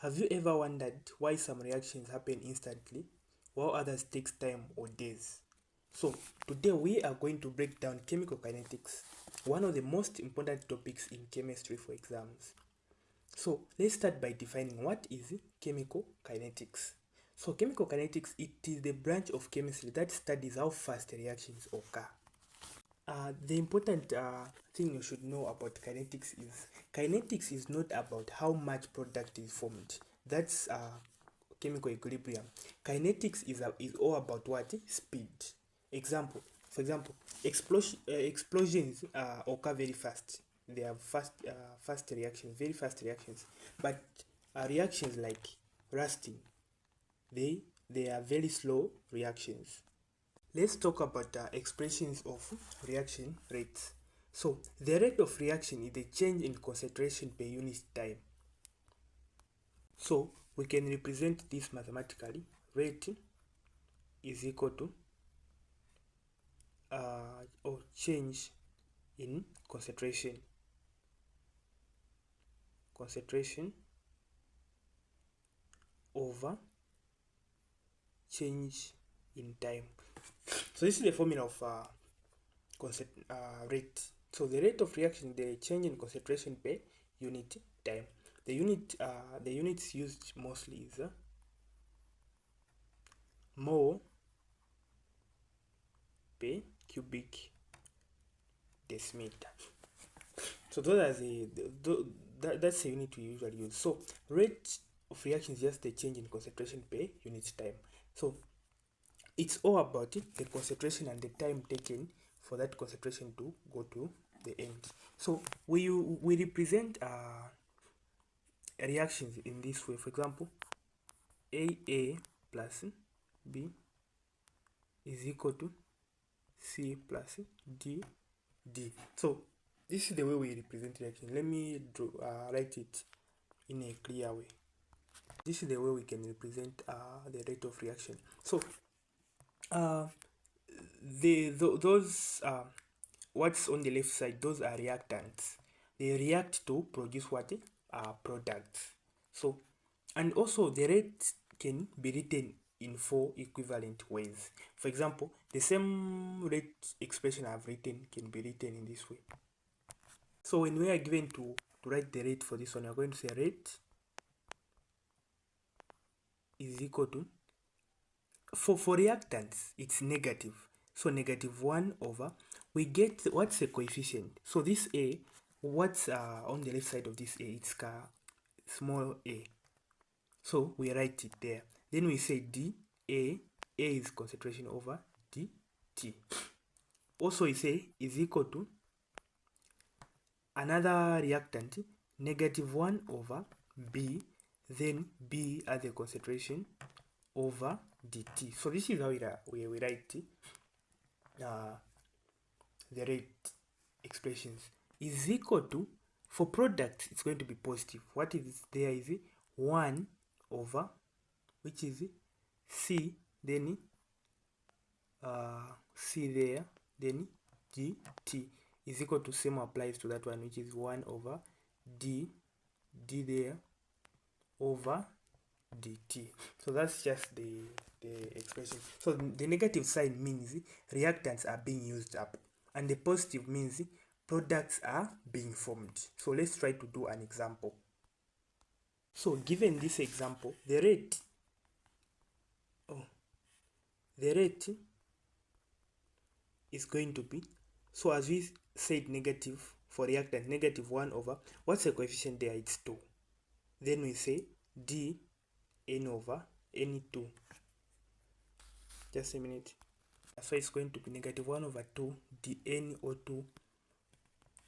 Have you ever wondered why some reactions happen instantly while others takes time or days? So today we are going to break down chemical kinetics, one of the most important topics in chemistry for exams. So let's start by defining what is chemical kinetics. So chemical kinetics, it is the branch of chemistry that studies how fast reactions occur. The important thing you should know about kinetics is not about how much product is formed. That's chemical equilibrium. Kinetics is all about what? Speed. For example, explosions occur very fast. They are fast reactions, very fast reactions. But reactions like rusting, they they are very slow reactions. Let's talk about expressions of reaction rates. So the rate of reaction is the change in concentration per unit time. So we can represent this mathematically. Rate is equal to or change in concentration over change in time. So this is the formula of rate. So the rate of reaction, the change in concentration per unit time. The units used mostly is mole per cubic decimeter. So those are that's the unit we usually use. So rate of reaction is just the change in concentration per unit time. So it's all about the concentration and the time taken for that concentration to go to the end. So we represent reactions in this way. For example, AA plus B is equal to C plus D. So this is the way we represent reaction. Let me write it in a clear way. This is the way we can represent the rate of reaction. So those what's on the left side, those are reactants. They react to produce what? Products. So, and also the rate can be written in four equivalent ways. For example, the same rate expression I've written can be written in this way. So when we are given to write the rate for this one, we are going to say rate is equal to, for reactants, it's negative. So negative 1 over, we get, what's the coefficient? So this A, what's on the left side of this A? It's small a. So we write it there. Then we say D, A is concentration over dt. Also we say is equal to another reactant, negative 1 over B, then B as the concentration over dt. So this is how we write the rate expressions. Is equal to, for product it's going to be positive. What is there is 1 over, which is C, then C there, then dt is equal to, same applies to that one, which is 1 over d there over dt. So that's just the expression. So the negative sign means reactants are being used up, and the positive means products are being formed. So let's try to do an example. So given this example, the rate is going to be, so as we said, negative for reactant, negative 1 over, what's the coefficient there? It's 2. Then we say d n over n2. Just a minute. So it's going to be negative 1 over 2 dn or 2.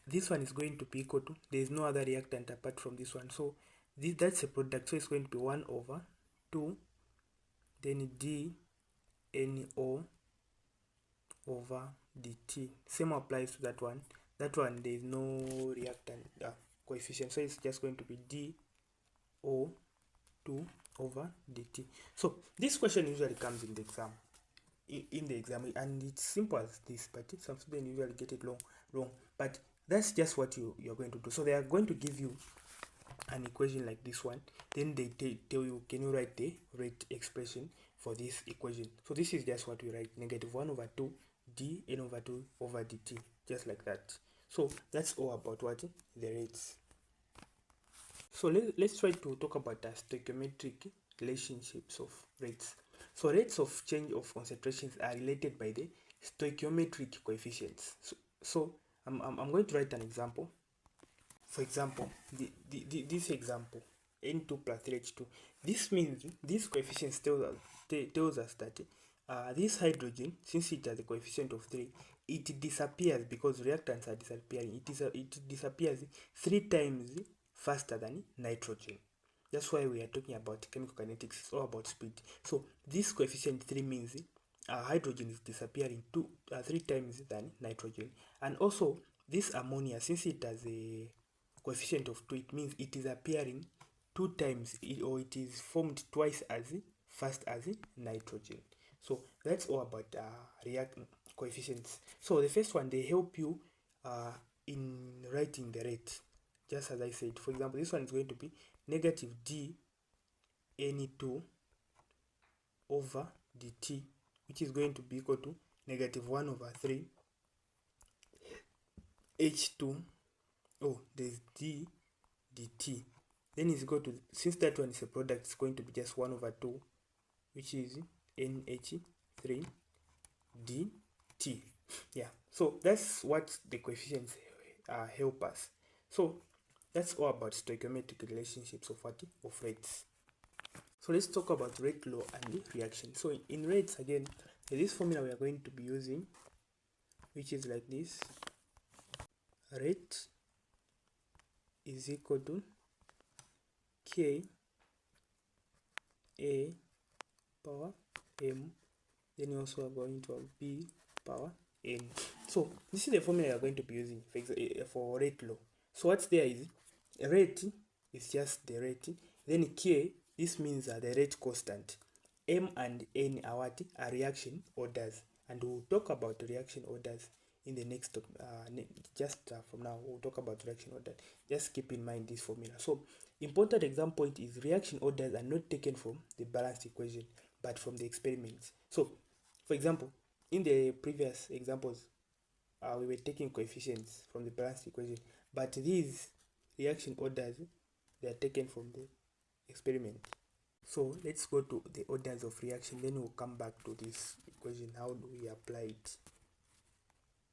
This one is going to be equal to, there is no other reactant apart from this one, so that's a product, so it's going to be 1 over 2 then d no over dt. Same applies to that one. That one there is no reactant coefficient, so it's just going to be d o2 over dt. So this question usually comes in the exam, and it's simple as this, but some students usually get it wrong. But that's just what you're going to do. So they are going to give you an equation like this one, then they tell you, can you write the rate expression for this equation? So this is just what we write, negative 1 over 2 d n over 2 over dt, just like that. So that's all about what the rates. So let's try to talk about the stoichiometric relationships of rates. So rates of change of concentrations are related by the stoichiometric coefficients. So I'm going to write an example. For example, this example, n2 plus 3h2. This means this coefficient tells us that this hydrogen, since it has a coefficient of 3, it disappears because reactants are disappearing. It disappears 3 times faster than nitrogen. That's why we are talking about chemical kinetics. It's all about speed. So this coefficient 3 means hydrogen is disappearing 3 times than nitrogen. And also this ammonia, since it has a coefficient of 2, it means it is appearing 2 times, or it is formed twice as fast as nitrogen. So that's all about react coefficients. So the first one, they help you in writing the rate, just as I said. For example, this one is going to be negative d n2 over dt, which is going to be equal to negative 1 over 3 h2, oh, there's d dt, then is equal to, since that one is a product, it's going to be just 1 over 2, which is nh3 dt. Yeah, so that's what the coefficients help us. So that's all about stoichiometric relationships of what, of rates. So let's talk about rate law and the reaction. So in rates, again, this formula we are going to be using, which is like this: rate is equal to k a power m, then you also are going to have b power n. So this is the formula you are going to be using for rate law. So what's there is rate is just the rate, then k, this means the rate constant, m and n are what, are reaction orders, and we'll talk about reaction orders in the next from now we'll talk about reaction order. Just keep in mind this formula. So important example point is reaction orders are not taken from the balanced equation but from the experiments. So for example, in the previous examples we were taking coefficients from the balanced equation, but these reaction orders, they are taken from the experiment. So let's go to the orders of reaction, then we'll come back to this equation. How do we apply it?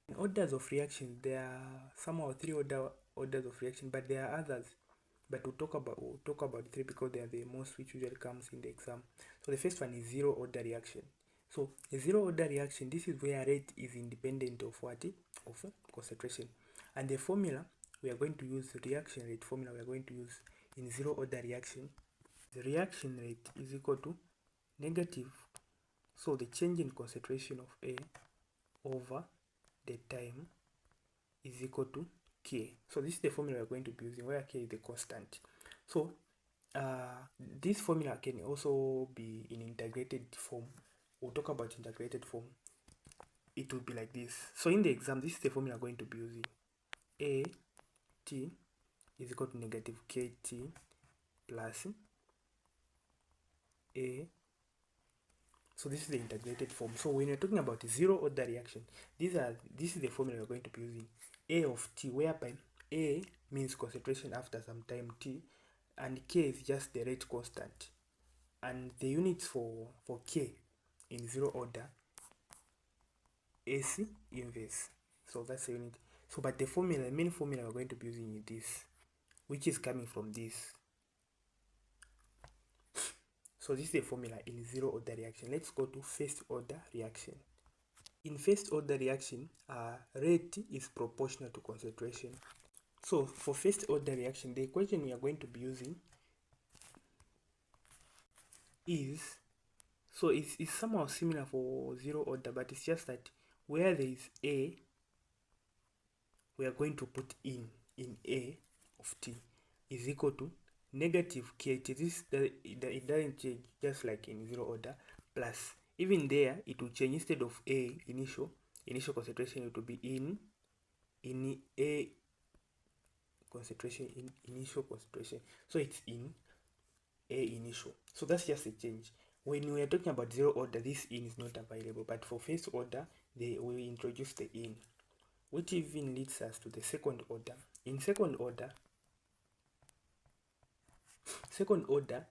In orders of reaction, there are somehow 3 orders of reaction, but there are others, but we'll talk about 3 because they are the most which usually comes in the exam. So the first one is zero order reaction. So a zero order reaction, this is where rate is independent of what, of concentration, and the formula we are going to use, the reaction rate formula we are going to use in zero order reaction, the reaction rate is equal to negative, so the change in concentration of A over the time is equal to k. So this is the formula we're going to be using, where k is the constant. So this formula can also be in integrated form. We'll talk about integrated form. It will be like this. So in the exam, this is the formula we're going to be using: a t is equal to negative kt plus a. So this is the integrated form. So when you're talking about zero order reaction, this is the formula we're going to be using: a of t, whereby a means concentration after some time t, and k is just the rate constant, and the units for k in zero order, AC inverse. So that's the unit. So but the formula, the main formula we're going to be using is this, which is coming from this. So this is the formula in zero order reaction. Let's go to first order reaction. In first order reaction, rate is proportional to concentration. So for first order reaction, the equation we are going to be using is, so it's somehow similar for zero order, but it's just that where there is A, we are going to put in A of t is equal to negative kt. It doesn't change, just like in zero order, plus, even there it will change. Instead of A initial concentration, it will be in A concentration in initial concentration, so it's in A initial. So that's just a change. When we are talking about zero order, this in is not available, but for first order they will introduce the in, which even leads us to the second order. In second order,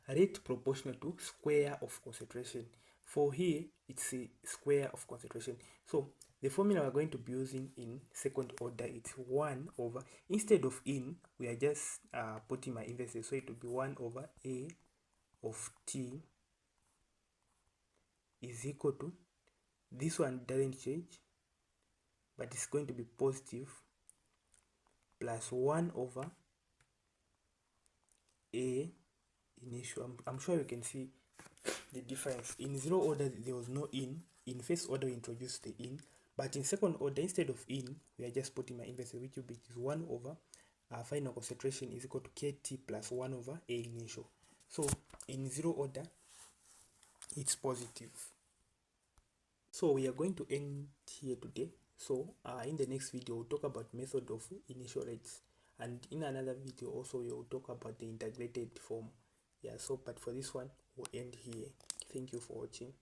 rate proportional to square of concentration. For here it's a square of concentration, so the formula we're going to be using in second order, it's 1 over, instead of in we are just putting my inverses, so it will be 1 over A of t is equal to, this one doesn't change but it's going to be positive, plus 1 over A initial. I'm sure you can see the difference. In zero order there was no in first order we introduced the in, but in second order instead of in we are just putting my inverse, which will be 1 over final concentration is equal to KT plus 1 over A initial. So in zero order it's positive. So we are going to end here today. So in the next video we'll talk about method of initial rates, and in another video also we will talk about the integrated form. Yeah, so but for this one we'll end here. Thank you for watching.